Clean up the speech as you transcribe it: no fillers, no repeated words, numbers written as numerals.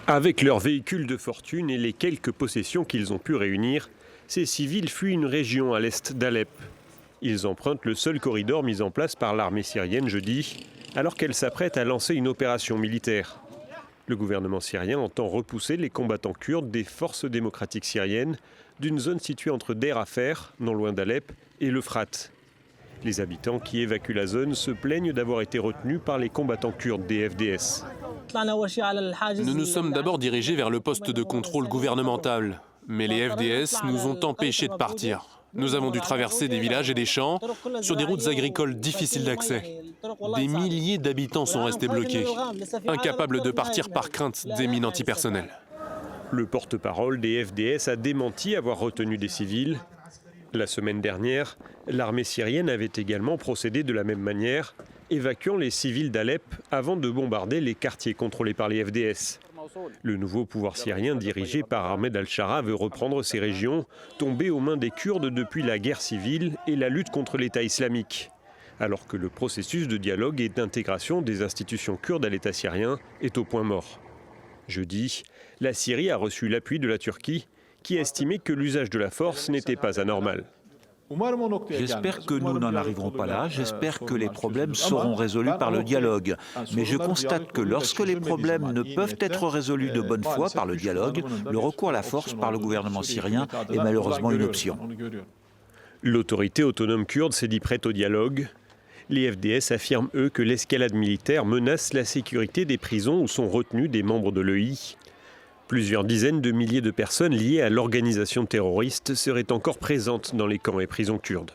Avec leurs véhicules de fortune et les quelques possessions qu'ils ont pu réunir, ces civils fuient une région à l'est d'Alep. Ils empruntent le seul corridor mis en place par l'armée syrienne jeudi, alors qu'elle s'apprête à lancer une opération militaire. Le gouvernement syrien entend repousser les combattants kurdes des forces démocratiques syriennes d'une zone située entre Der Afer, non loin d'Alep, et l'Euphrate. Les habitants qui évacuent la zone se plaignent d'avoir été retenus par les combattants kurdes des FDS. Nous nous sommes d'abord dirigés vers le poste de contrôle gouvernemental, mais les FDS nous ont empêchés de partir. Nous avons dû traverser des villages et des champs sur des routes agricoles difficiles d'accès. Des milliers d'habitants sont restés bloqués, incapables de partir par crainte des mines antipersonnelles. Le porte-parole des FDS a démenti avoir retenu des civils. La semaine dernière, l'armée syrienne avait également procédé de la même manière, évacuant les civils d'Alep avant de bombarder les quartiers contrôlés par les FDS. Le nouveau pouvoir syrien dirigé par Ahmed al-Shara veut reprendre ces régions, tombées aux mains des Kurdes depuis la guerre civile et la lutte contre l'État islamique. Alors que le processus de dialogue et d'intégration des institutions kurdes à l'État syrien est au point mort. Jeudi, la Syrie a reçu l'appui de la Turquie, qui a estimé que l'usage de la force n'était pas anormal. J'espère que nous n'en arriverons pas là, j'espère que les problèmes seront résolus par le dialogue. Mais je constate que lorsque les problèmes ne peuvent être résolus de bonne foi par le dialogue, le recours à la force par le gouvernement syrien est malheureusement une option. L'autorité autonome kurde s'est dit prête au dialogue. Les FDS affirment, eux, que l'escalade militaire menace la sécurité des prisons où sont retenus des membres de l'EI. Plusieurs dizaines de milliers de personnes liées à l'organisation terroriste seraient encore présentes dans les camps et prisons kurdes.